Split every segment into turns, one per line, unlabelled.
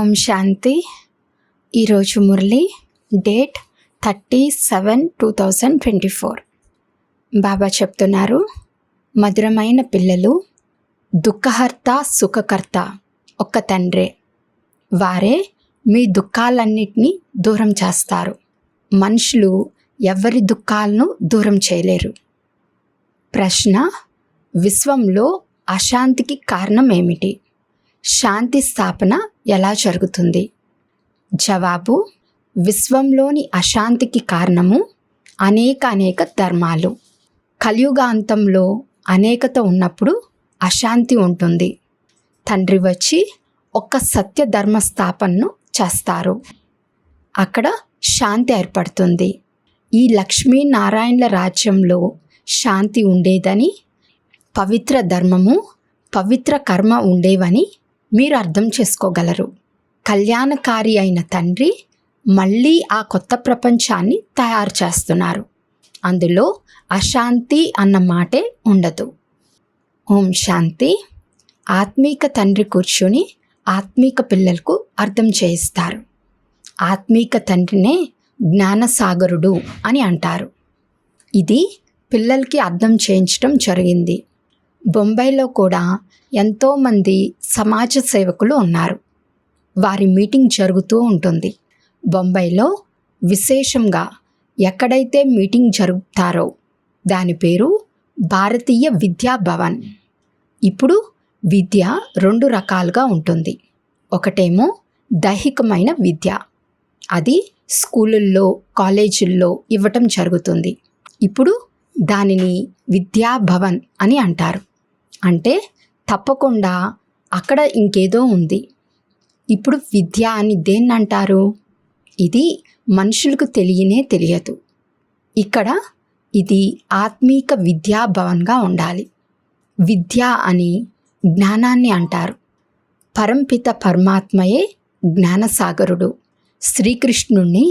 ఓం శాంతి. ఈరోజు మురళి డేట్ 30/7/2024. బాబా చెప్తున్నారు, మధురమైన పిల్లలు, దుఃఖహర్త సుఖకర్త ఒక్క తండ్రే. వారే మీ దుఃఖాలన్నిటినీ దూరం చేస్తారు. మనుషులు ఎవరి దుఃఖాలను దూరం చేయలేరు. ప్రశ్న: విశ్వంలో అశాంతికి కారణం ఏమిటి? శాంతి స్థాపన ఎలా జరుగుతుంది? జవాబు: విశ్వంలోని అశాంతికి కారణము అనేక ధర్మాలు. కలియుగాంతంలో అనేకత ఉన్నప్పుడు అశాంతి ఉంటుంది. తండ్రి వచ్చి ఒక్క సత్య ధర్మ స్థాపనను చేస్తారు. అక్కడ శాంతి ఏర్పడుతుంది. ఈ లక్ష్మీనారాయణల రాజ్యంలో శాంతి ఉండేదని, పవిత్ర ధర్మము, పవిత్ర కర్మ ఉండేవని మీరు అర్థం చేసుకోగలరు. కళ్యాణకారి అయిన తండ్రి మళ్ళీ ఆ కొత్త ప్రపంచాన్ని తయారు చేస్తున్నారు. అందులో అశాంతి అన్న మాటే ఉండదు. ఓం శాంతి. ఆత్మీక తండ్రి కూర్చుని ఆత్మీక పిల్లలకు అర్థం చేయిస్తారు. ఆత్మీక తండ్రినే జ్ఞానసాగరుడు అని అంటారు. ఇది పిల్లలకి అర్థం చేయించడం జరిగింది. బొంబాయిలో కూడా ఎంతోమంది సమాజ సేవకులు ఉన్నారు. వారి మీటింగ్ జరుగుతూ ఉంటుంది. బొంబాయిలో విశేషంగా ఎక్కడైతే మీటింగ్ జరుపుతారో దాని పేరు భారతీయ విద్యా భవన్. ఇప్పుడు విద్య 2 రకాలుగా ఉంటుంది. ఒకటేమో దైహికమైన విద్య, అది స్కూళ్ళల్లో కాలేజీల్లో ఇవ్వటం జరుగుతుంది. ఇప్పుడు దానిని విద్యా భవన్ అని అంటారు. అంటే తప్పకుండా అక్కడ ఇంకేదో ఉంది. ఇప్పుడు విద్య అని దేన్ని అంటారు? ఇది మనుషులకు తెలియదు. ఇక్కడ ఇది ఆత్మీక విద్యా భవన్గా ఉండాలి. విద్య అని జ్ఞానాన్ని అంటారు. పరంపిత పరమాత్మయే జ్ఞానసాగరుడు. శ్రీకృష్ణుణ్ణి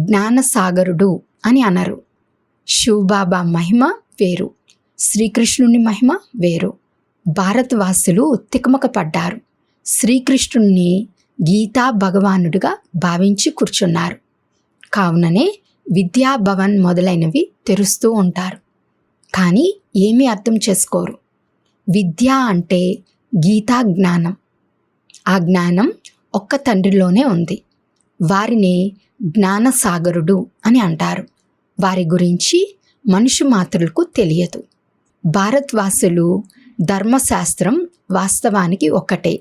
జ్ఞానసాగరుడు అని అనరు. శివబాబా మహిమ వేరు, శ్రీకృష్ణుని మహిమ వేరు. భారతవాసులు తికమక పడ్డారు. శ్రీకృష్ణుణ్ణి గీతా భగవానుడిగా భావించి కూర్చున్నారు. కావుననే విద్యాభవన్ మొదలైనవి తెరుస్తూ ఉంటారు. కానీ ఏమీ అర్థం చేసుకోరు. విద్య అంటే గీతా జ్ఞానం. ఆ జ్ఞానం ఒక్క తండ్రిలోనే ఉంది. వారిని జ్ఞానసాగరుడు అని అంటారు. వారి గురించి మనుషు మాత్రులకు తెలియదు. భారతవాసులు ధర్మశాస్త్రం వాస్తవానికి ఒక్కటే.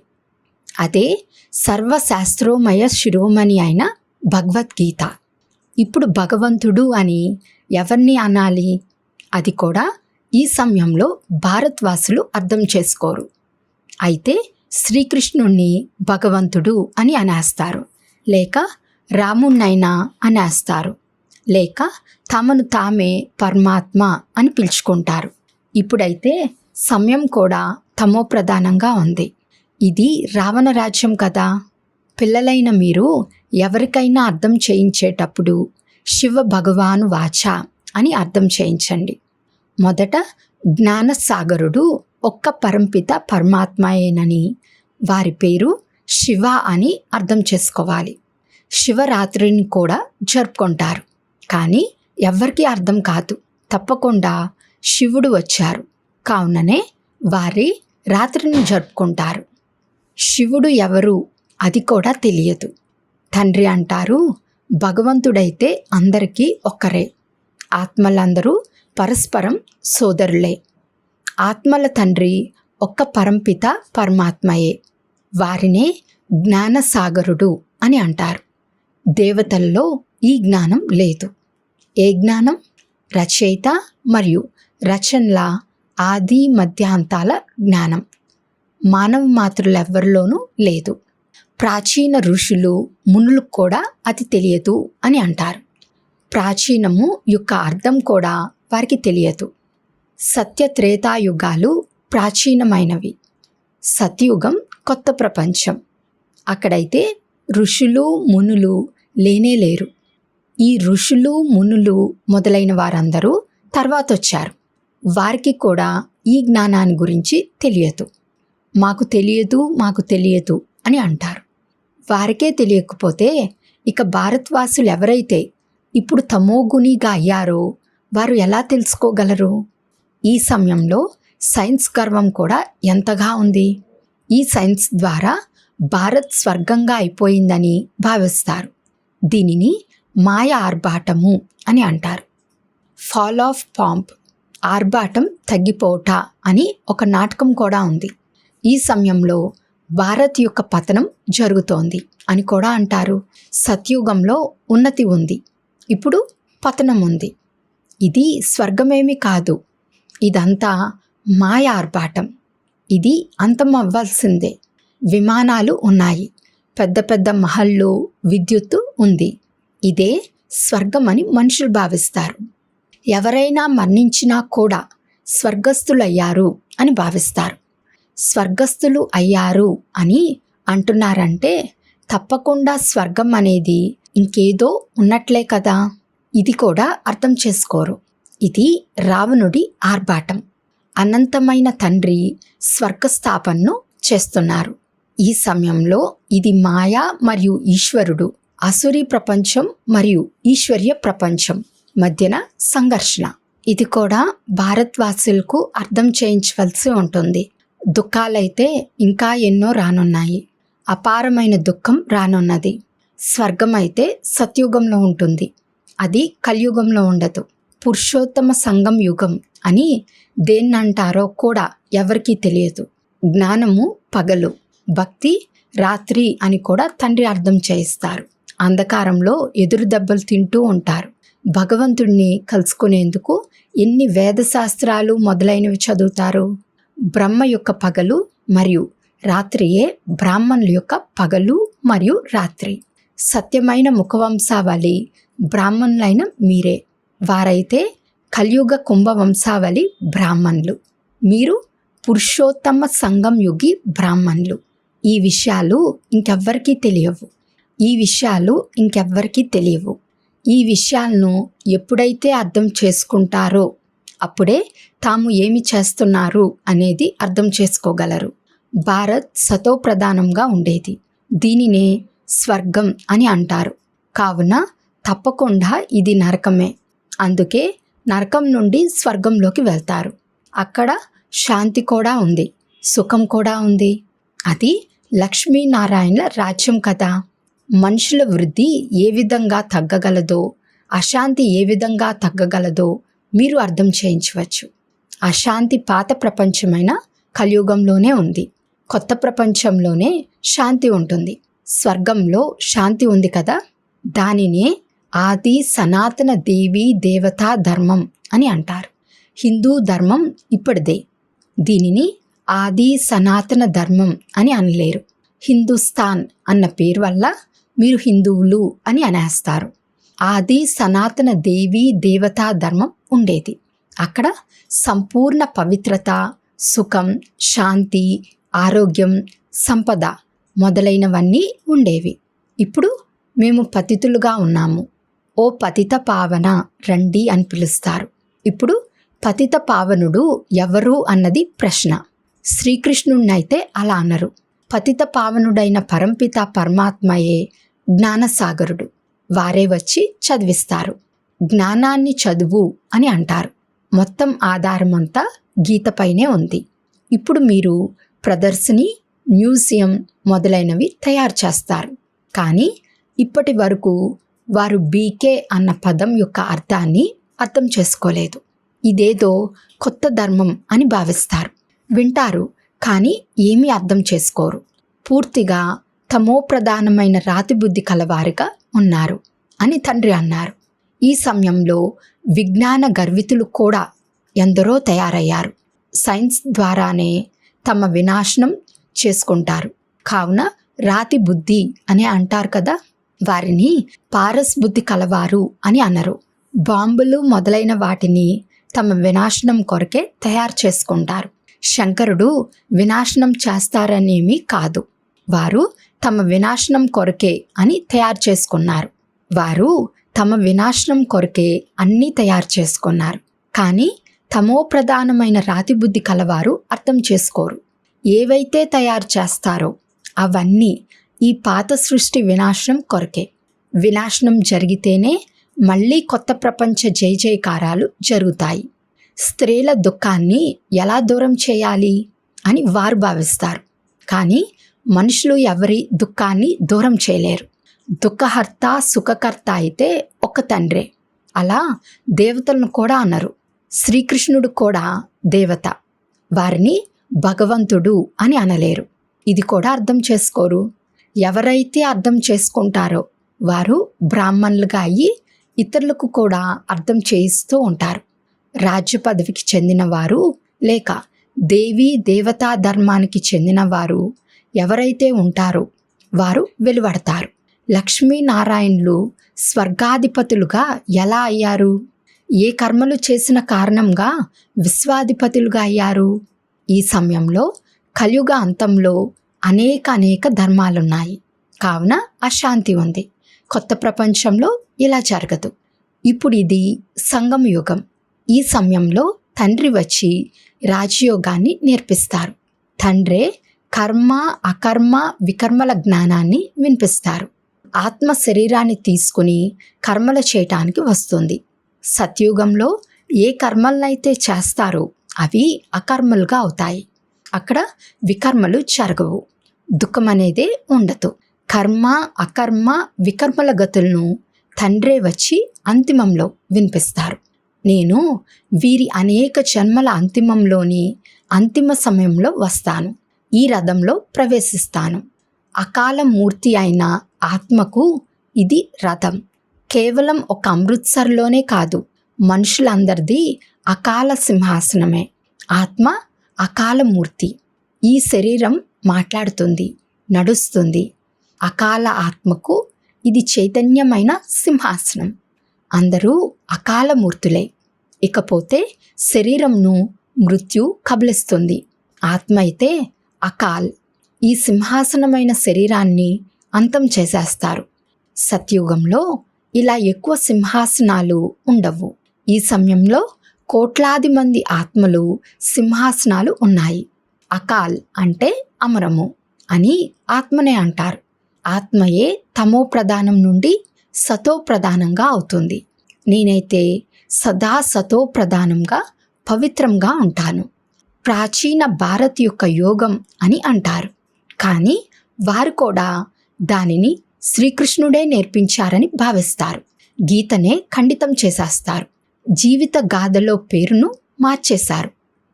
అదే సర్వశాస్త్రోమయ శిరోమణి అయిన భగవద్గీత. ఇప్పుడు భగవంతుడు అని ఎవరిని అనాలి? అది కూడా ఈ సమయంలో భారతవాసులు అర్థం చేసుకోరు. అయితే శ్రీకృష్ణుణ్ణి భగవంతుడు అని అనేస్తారు, లేక రాముణ్ణైనా అనేస్తారు, లేక తమను తామే పరమాత్మ అని పిలుచుకుంటారు. ఇప్పుడైతే సమయం కూడా తమో ప్రధానంగా ఉంది. ఇది రావణ రాజ్యం కదా. పిల్లలైన మీరు ఎవరికైనా అర్థం చేయించేటప్పుడు శివ భగవాను వాచ అని అర్థం చేయించండి. మొదట జ్ఞానసాగరుడు ఒక్క పరంపిత పరమాత్మయేనని, వారి పేరు శివ అని అర్థం చేసుకోవాలి. శివరాత్రిని కూడా జరుపుకుంటారు. కానీ ఎవ్వరికీ అర్థం కాదు. తప్పకుండా శివుడు వచ్చారు కావుననే వారి రాత్రిని జరుపుకుంటారు. శివుడు ఎవరు అది కూడా తెలియదు. తండ్రి అంటారు, భగవంతుడైతే అందరికీ ఒక్కరే. ఆత్మలందరూ పరస్పరం సోదరులే. ఆత్మల తండ్రి ఒక్క పరంపిత పరమాత్మయే. వారినే జ్ఞానసాగరుడు అని అంటారు. దేవతల్లో ఈ జ్ఞానం లేదు. ఏ జ్ఞానం? రచయిత మరియు రచనల ఆది మధ్యాంతాల జ్ఞానం మానవ మాతృలెవ్వరిలోనూ లేదు. ప్రాచీన ఋషులు మునులకు కూడా అది తెలియదు అని అంటారు. ప్రాచీనము యొక్క అర్థం కూడా వారికి తెలియదు. సత్య త్రేతాయుగాలు ప్రాచీనమైనవి. సత్యుగం కొత్త ప్రపంచం. అక్కడైతే ఋషులు మునులు లేరు. ఈ ఋషులు మునులు మొదలైన వారందరూ తర్వాత వచ్చారు. వారికి కూడా ఈ జ్ఞానాన్ని గురించి తెలియదు. మాకు తెలియదు అని అంటారు. వారికే తెలియకపోతే ఇక భారత్వాసులు ఎవరైతే ఇప్పుడు తమోగుణిగా అయ్యారో వారు ఎలా తెలుసుకోగలరు? ఈ సమయంలో సైన్స్ గర్వం కూడా ఎంతగా ఉంది. ఈ సైన్స్ ద్వారా భారత్ స్వర్గంగా అయిపోయిందని భావిస్తారు. దీనిని మాయ ఆర్భాటము అని అంటారు. ఫాల్ ఆఫ్ పాంప్, ఆర్భాటం తగ్గిపోట అని ఒక నాటకం కూడా ఉంది. ఈ సమయంలో భారత్ యొక్క పతనం జరుగుతోంది అని కూడా అంటారు. సత్యుగంలో ఉన్నతి ఉంది, ఇప్పుడు పతనం ఉంది. ఇది స్వర్గమేమీ కాదు, ఇదంతా మాయ ఆర్భాటం. ఇది అంతం అవ్వాల్సిందే. విమానాలు ఉన్నాయి, పెద్ద పెద్ద మహళ్ళు, విద్యుత్తు ఉంది. ఇదే స్వర్గమని మనుషులు భావిస్తారు. ఎవరైనా మరణించినా కూడా స్వర్గస్థులయ్యారు అని భావిస్తారు. స్వర్గస్థులు అయ్యారు అని అంటున్నారంటే తప్పకుండా స్వర్గం అనేది ఇంకేదో ఉన్నట్లే కదా. ఇది కూడా అర్థం చేసుకోరు. ఇది రావణుడి ఆర్భాటం. అనంతమైన తండ్రి స్వర్గస్థాపనను చేస్తున్నారు. ఈ సమయంలో ఇది మాయ మరియు ఈశ్వరుడు, అసురీ ప్రపంచం మరియు ఈశ్వర్య ప్రపంచం మధ్యన సంఘర్షణ. ఇది కూడా భారత్వాసులకు అర్థం చేయించవలసి ఉంటుంది. దుఃఖాలైతే ఇంకా ఎన్నో రానున్నాయి. అపారమైన దుఃఖం రానున్నది. స్వర్గం అయితే సత్యుగంలో ఉంటుంది, అది కలియుగంలో ఉండదు. పురుషోత్తమ సంగం యుగం అని దేన్నంటారో కూడా ఎవరికీ తెలియదు. జ్ఞానము పగలు, భక్తి రాత్రి అని కూడా తండ్రి అర్థం చేయిస్తారు. అంధకారంలో ఎదురు దెబ్బలు తింటూ ఉంటారు. భగవంతుడిని కలుసుకునేందుకు ఎన్ని వేదశాస్త్రాలు మొదలైనవి చదువుతారు. బ్రహ్మ యొక్క పగలు మరియు రాత్రియే బ్రాహ్మణుల యొక్క పగలు మరియు రాత్రి. సత్యమైన ముఖవంశావళి బ్రాహ్మణులైన మీరే. వారైతే కలియుగ కుంభవంశావళి బ్రాహ్మణులు. మీరు పురుషోత్తమ సంగం యుగి బ్రాహ్మణులు. ఈ విషయాలు ఇంకెవ్వరికీ తెలియవు. ఈ విషయాలు ఇంకెవ్వరికీ తెలియవు. ఈ విషయాలను ఎప్పుడైతే అర్థం చేసుకుంటారో అప్పుడే తాము ఏమి చేస్తున్నారు అనేది అర్థం చేసుకోగలరు. భారత్ సతో ప్రధానంగా ఉండేది. దీనినే స్వర్గం అని అంటారు. కావున తప్పకుండా ఇది నరకమే. అందుకే నరకం నుండి స్వర్గంలోకి వెళ్తారు. అక్కడ శాంతి కూడా ఉంది, సుఖం కూడా ఉంది. అది లక్ష్మీనారాయణల రాజ్యం కదా. మనుషుల వృద్ధి ఏ విధంగా తగ్గగలదో, అశాంతి ఏ విధంగా తగ్గగలదో మీరు అర్థం చేయించవచ్చు. అశాంతి పాత ప్రపంచమైన కలియుగంలోనే ఉంది. కొత్త ప్రపంచంలోనే శాంతి ఉంటుంది. స్వర్గంలో శాంతి ఉంది కదా. దానినే ఆది సనాతన దేవీ దేవతా ధర్మం అని అంటారు. హిందూ ధర్మం ఇప్పటిదే. దీనిని ఆది సనాతన ధర్మం అని అనలేరు. హిందుస్థాన్ అన్న పేరు వల్ల మీరు హిందువులు అని అనేస్తారు. ఆది సనాతన దేవీ దేవతా ధర్మం ఉండేది. అక్కడ సంపూర్ణ పవిత్రత, సుఖం, శాంతి, ఆరోగ్యం, సంపద మొదలైనవన్నీ ఉండేవి. ఇప్పుడు మేము పతితులుగా ఉన్నాము. ఓ పతిత పావన రండి అని పిలుస్తారు. ఇప్పుడు పతిత పావనుడు ఎవరు అన్నది ప్రశ్న. శ్రీకృష్ణుడినైతే అలా అనరు. పతిత పావనుడైన పరంపిత పరమాత్మయే జ్ఞానసాగరుడు. వారే వచ్చి చదివిస్తారు. జ్ఞానాన్ని చదువు అని అంటారు. మొత్తం ఆధారమంతా గీతపైనే ఉంది. ఇప్పుడు మీరు ప్రదర్శని, మ్యూజియం మొదలైనవి తయారు చేస్తారు. కానీ ఇప్పటి వరకు వారు బీకే అన్న పదం యొక్క అర్థాన్ని అర్థం చేసుకోలేదు. ఇదేదో కొత్త ధర్మం అని భావిస్తారు. వింటారు కానీ ఏమీ అర్థం చేసుకోరు. పూర్తిగా తమోప్రధానమైన రాతి బుద్ధి కలవారిగా ఉన్నారు అని తండ్రి అన్నారు. ఈ సమయంలో విజ్ఞాన గర్వితులు కూడా ఎందరో తయారయ్యారు. సైన్స్ ద్వారానే తమ వినాశనం చేసుకుంటారు. కావున రాతి బుద్ధి అని అంటారు కదా. వారిని పారస్ బుద్ధి కలవారు అని అనరు. బాంబులు మొదలైన వాటిని తమ వినాశనం కొరకే తయారు చేసుకుంటారు. శంకరుడు వినాశనం చేస్తారనేమీ కాదు. వారు తమ వినాశనం కొరకే అని తయారు చేసుకున్నారు. వారు తమ వినాశనం కొరకే అన్నీ తయారు చేసుకున్నారు. కానీ తమోప్రధానమైన రాతి బుద్ధి కలవారు అర్థం చేసుకోరు. ఏవైతే తయారు చేస్తారో అవన్నీ ఈ పాత సృష్టి వినాశనం కొరకే. వినాశనం జరిగితేనే మళ్ళీ కొత్త ప్రపంచ జయ జయకారాలు జరుగుతాయి. స్త్రీల దుఃఖాన్ని ఎలా దూరం చేయాలి అని వారు భావిస్తారు. కానీ మనుషులు ఎవరి దుఃఖాన్ని దూరం చేయలేరు. దుఃఖహర్త సుఖకర్త అయితే ఒక తండ్రే. అలా దేవతలను కూడా అన్నారు. శ్రీకృష్ణుడు కూడా దేవత. వారిని భగవంతుడు అని అనలేరు. ఇది కూడా అర్థం చేసుకోరు. ఎవరైతే అర్థం చేసుకుంటారో వారు బ్రాహ్మణులుగా అయ్యి ఇతరులకు కూడా అర్థం చేయిస్తూ ఉంటారు. రాజ్య పదవికి చెందినవారు లేక దేవీ దేవతా ధర్మానికి చెందినవారు ఎవరైతే ఉంటారో వారు వెలువడతారు. లక్ష్మీనారాయణులు స్వర్గాధిపతులుగా ఎలా అయ్యారు? ఏ కర్మలు చేసిన కారణంగా విశ్వాధిపతులుగా అయ్యారు? ఈ సమయంలో కలియుగ అంతంలో అనేక ధర్మాలున్నాయి. కావున అశాంతి ఉంది. కొత్త ప్రపంచంలో ఇలా జరగదు. ఇప్పుడు ఇది సంగమ యుగం. ఈ సమయంలో తండ్రి వచ్చి రాజయోగాన్ని నేర్పిస్తారు. తండ్రే కర్మ అకర్మ వికర్మల జ్ఞానాన్ని వినిపిస్తారు. ఆత్మ శరీరాన్ని తీసుకుని కర్మలు చేయటానికి వస్తుంది. సత్యుగంలో ఏ కర్మలనైతే చేస్తారో అవి అకర్మలుగా అవుతాయి. అక్కడ వికర్మలు జరగవు. దుఃఖం అనేదే ఉండదు. కర్మ అకర్మ వికర్మల గతులను తండ్రే వచ్చి అంతిమంలో వినిపిస్తారు. నేను వీరి అనేక జన్మల అంతిమంలోని అంతిమ సమయంలో వస్తాను. ఈ రథంలో ప్రవేశిస్తాను. అకాల మూర్తి అయిన ఆత్మకు ఇది రథం. కేవలం ఒక అమృత్సర్లోనే కాదు, మనుషులందరిది అకాల సింహాసనమే. ఆత్మ అకాల మూర్తి. ఈ శరీరం మాట్లాడుతుంది, నడుస్తుంది. అకాల ఆత్మకు ఇది చైతన్యమైన సింహాసనం. అందరూ అకాల మూర్తులే. ఇకపోతే శరీరంను మృత్యు కబలిస్తుంది. ఆత్మ అయితే అకాల్. ఈ సింహాసనమైన శరీరాన్ని అంతం చేసేస్తారు. సత్యుగంలో ఇలా ఎక్కువ సింహాసనాలు ఉండవు. ఈ సమయంలో కోట్లాది మంది ఆత్మలు సింహాసనాలు ఉన్నాయి. అకాల్ అంటే అమరము అని ఆత్మనే అంటారు. ఆత్మయే తమో ప్రధానం నుండి సతో ప్రధానంగా అవుతుంది. నేనైతే సదా సతో ప్రధానంగా పవిత్రంగా ఉంటాను. ప్రాచీన భారత్ యొక్క యోగం అని అంటారు. కానీ వారు కూడా దానిని శ్రీకృష్ణుడే నేర్పించారని భావిస్తారు. గీతనే ఖండితం చేసేస్తారు. జీవిత గాథలో పేరును మార్చేశారు.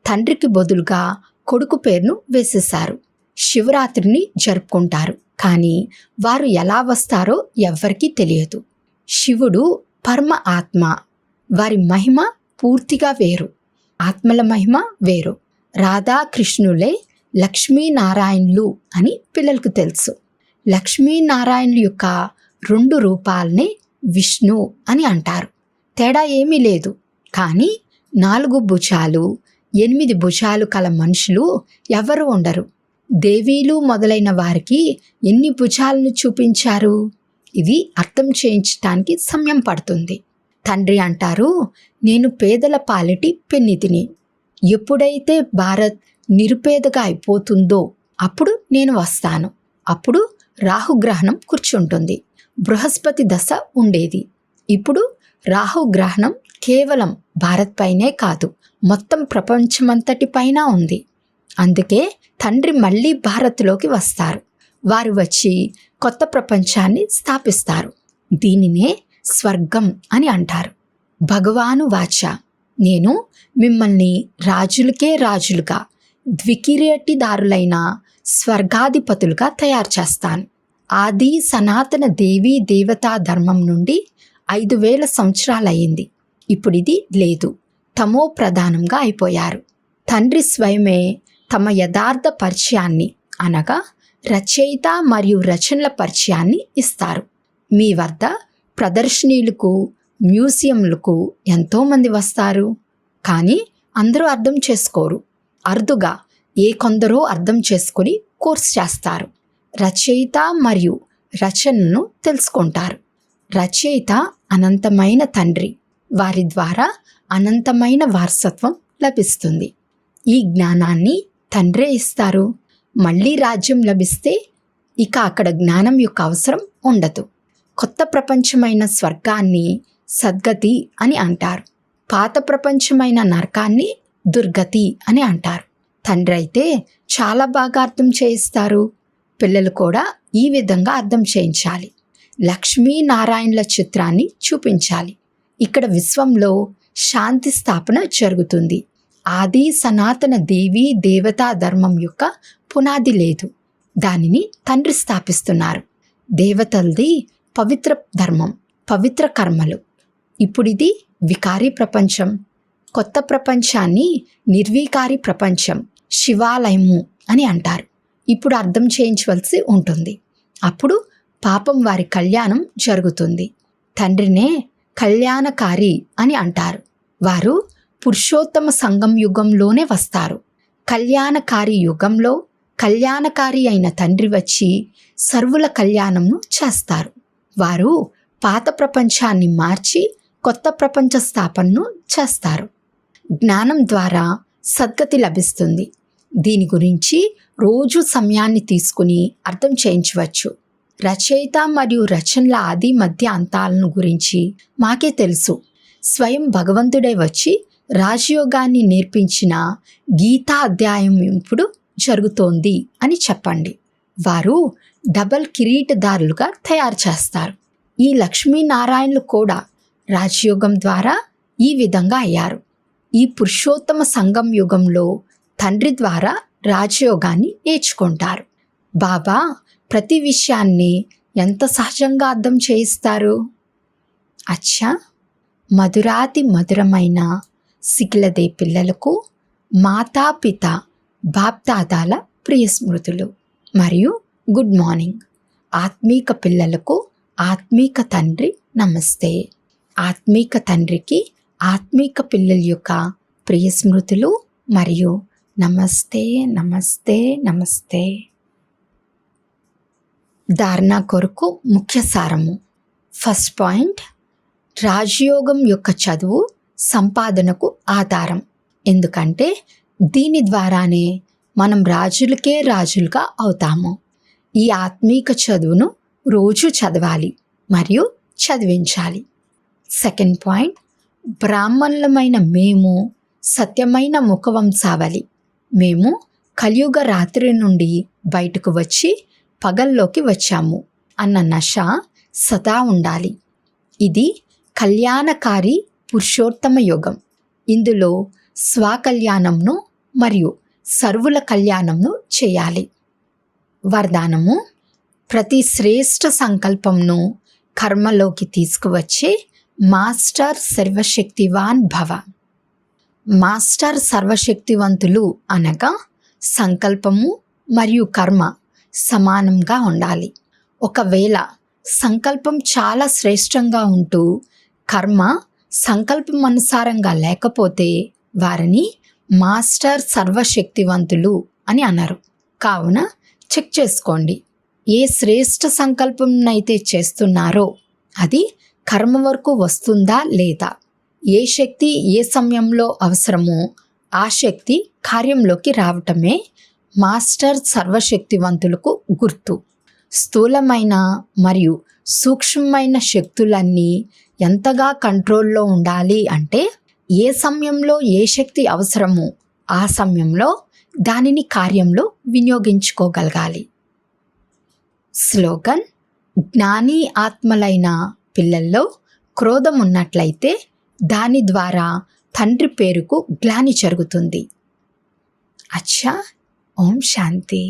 తండ్రికి బదులుగా కొడుకు పేరును వేసేశారు. శివరాత్రిని జరుపుకుంటారు. కానీ వారు ఎలా వస్తారో ఎవ్వరికీ తెలియదు. శివుడు పరమ ఆత్మ. వారి మహిమ పూర్తిగా వేరు. ఆత్మల మహిమ వేరు. రాధాకృష్ణులే లక్ష్మీనారాయణులు అని పిల్లలకు తెలుసు. లక్ష్మీనారాయణుల యొక్క 2 రూపాలని విష్ణు అని అంటారు. తేడా ఏమీ లేదు. కానీ 4 భుజాలు 8 భుజాలు కల మనుషులు ఎవరు ఉండరు. దేవీలు మొదలైన వారికి ఎన్ని భుజాలను చూపించారు? ఇది అర్థం చేయించటానికి సమయం పడుతుంది. తండ్రి అంటారు, నేను పేదల పాలిటి పెన్నిధిని. ఎప్పుడైతే భారత్ నిరుపేదగా అయిపోతుందో అప్పుడు నేను వస్తాను. అప్పుడు రాహుగ్రహణం కూర్చుంటుంది. బృహస్పతి దశ ఉండేది. ఇప్పుడు రాహుగ్రహణం కేవలం భారత్ పైనే కాదు, మొత్తం ప్రపంచమంతటి పైన ఉంది. అందుకే తండ్రి మళ్ళీ భారత్లోకి వస్తారు. వారు వచ్చి కొత్త ప్రపంచాన్ని స్థాపిస్తారు. దీనినే స్వర్గం అని అంటారు. భగవాను వాచ, నేను మిమ్మల్ని రాజులకే రాజులుగా ద్వికిరీటిదారులైన స్వర్గాధిపతులుగా తయారు చేస్తాను. ఆది సనాతన దేవీ దేవతా ధర్మం నుండి 5000 సంవత్సరాలయ్యింది. ఇప్పుడు ఇది లేదు. తమో ప్రధానంగా అయిపోయారు. తండ్రి స్వయమే తమ యథార్థ పరిచయాన్ని అనగా రచయిత మరియు రచనల పరిచయాన్ని ఇస్తారు. మీ వద్ద ప్రదర్శనీలకు మ్యూజియంలకు ఎంతోమంది వస్తారు. కానీ అందరూ అర్థం చేసుకోరు. అరుదుగా కొందరో అర్థం చేసుకొని కోర్స్ చేస్తారు. రచయిత మరియు రచనను తెలుసుకుంటారు. రచయిత అనంతమైన తండ్రి. వారి ద్వారా అనంతమైన వారసత్వం లభిస్తుంది. ఈ జ్ఞానాన్ని తండ్రే ఇస్తారు. మళ్ళీ రాజ్యం లభిస్తే ఇక అక్కడ జ్ఞానం యొక్క అవసరం ఉండదు. కొత్త ప్రపంచమైన స్వర్గాన్ని సద్గతి అని అంటారు. పాత ప్రపంచమైన నరకాన్ని దుర్గతి అని అంటారు. తండ్రి అయితే చాలా బాగా అర్థం చేయిస్తారు. పిల్లలు కూడా ఈ విధంగా అర్థం చేయించాలి. లక్ష్మీనారాయణుల చిత్రాన్ని చూపించాలి. ఇక్కడ విశ్వంలో శాంతి స్థాపన జరుగుతుంది. ఆది సనాతన దేవీ దేవతా ధర్మం యొక్క పునాది లేదు. దానిని తండ్రి స్థాపిస్తున్నారు. దేవతలది పవిత్ర ధర్మం, పవిత్ర కర్మలు. ఇప్పుడిది వికారీ ప్రపంచం. కొత్త ప్రపంచాన్ని నిర్వికారి ప్రపంచం, శివాలయము అని అంటారు. ఇప్పుడు అర్థం చేయించవలసి ఉంటుంది. అప్పుడు పాపం వారి కళ్యాణం జరుగుతుంది. తండ్రినే కళ్యాణకారి అని అంటారు. వారు పురుషోత్తమ సంగం యుగంలోనే వస్తారు. కళ్యాణకారి యుగంలో కళ్యాణకారి అయిన తండ్రి వచ్చి సర్వుల కళ్యాణంను చేస్తారు. వారు పాత ప్రపంచాన్ని మార్చి కొత్త ప్రపంచ స్థాపనను చేస్తారు. జ్ఞానం ద్వారా సద్గతి లభిస్తుంది. దీని గురించి రోజు సమయాన్ని తీసుకుని అర్థం చేయించవచ్చు. రచయిత మరియు రచనల ఆది మధ్య అంతాలను గురించి మాకే తెలుసు. స్వయం భగవంతుడే వచ్చి రాజయోగాన్ని నేర్పించిన గీతా అధ్యాయం ఇప్పుడు జరుగుతోంది అని చెప్పండి. వారు డబల్ కిరీటదారులుగా తయారు చేస్తారు. ఈ లక్ష్మీనారాయణులు కూడా రాజయోగం ద్వారా ఈ విధంగా అయ్యారు. ఈ పురుషోత్తమ సంగం యుగంలో తండ్రి ద్వారా రాజయోగాన్ని నేర్చుకుంటారు. బాబా ప్రతి విషయాన్ని ఎంత సహజంగా అర్థం చేయిస్తారు. అచ్చా, మధురాతి మధురమైన సిగిలదే పిల్లలకు మాతాపిత బాప్దాదాల ప్రియ స్మృతులు మరియు గుడ్ మార్నింగ్. ఆత్మీక పిల్లలకు ఆత్మీక తండ్రి నమస్తే. ఆత్మీక తండ్రికి ఆత్మీక పిల్లల యొక్క ప్రియ స్మృతులు మరియు నమస్తే నమస్తే నమస్తే. ధారణ కొరకు ముఖ్య సారము. ఫస్ట్ పాయింట్, రాజయోగం యొక్క చదువు సంపాదనకు ఆధారం. ఎందుకంటే దీని ద్వారానే మనం రాజులకే రాజులుగా అవుతాము. ఈ ఆత్మీక చదువును రోజు చదవాలి మరియు చదివించాలి. సెకండ్ పాయింట్, బ్రాహ్మణులమైన మేము సత్యమైన ముఖవంశావళి. మేము కలియుగ రాత్రి నుండి బయటకు వచ్చి పగల్లోకి వచ్చాము అన్న నష సదా ఉండాలి. ఇది కళ్యాణకారి పురుషోత్తమ యోగం. ఇందులో స్వకల్యాణంను మరియు సర్వుల కళ్యాణంను చేయాలి. వరదానము: ప్రతి శ్రేష్ఠ సంకల్పంను కర్మలోకి తీసుకువచ్చే మాస్టర్ సర్వశక్తివాన్ భవ. మాస్టర్ సర్వశక్తివంతులు అనగా సంకల్పము మరియు కర్మ సమానంగా ఉండాలి. ఒకవేళ సంకల్పం చాలా శ్రేష్టంగా ఉంటూ కర్మ సంకల్పం అనుసారంగా లేకపోతే వారిని మాస్టర్ సర్వశక్తివంతులు అని అన్నారు. కావున చెక్ చేసుకోండి. ఏ శ్రేష్ఠ సంకల్పంనైతే చేస్తున్నారో అది కర్మ వరకు వస్తుందా లేదా. ఏ శక్తి ఏ సమయంలో అవసరమో ఆ శక్తి కార్యంలోకి రావటమే మాస్టర్ సర్వశక్తివంతులకు గుర్తు. స్థూలమైన మరియు సూక్ష్మమైన శక్తులన్నీ ఎంతగా కంట్రోల్లో ఉండాలి అంటే ఏ సమయంలో ఏ శక్తి అవసరమో ఆ సమయంలో దానిని కార్యంలో వినియోగించుకోగలగాలి. స్లోగన్: జ్ఞాని ఆత్మలైన పిల్లల్లో క్రోధం ఉన్నట్లయితే దాని ద్వారా తండ్రి పేరుకు గ్లాని జరుగుతుంది. అచ్చా, ఓం శాంతి.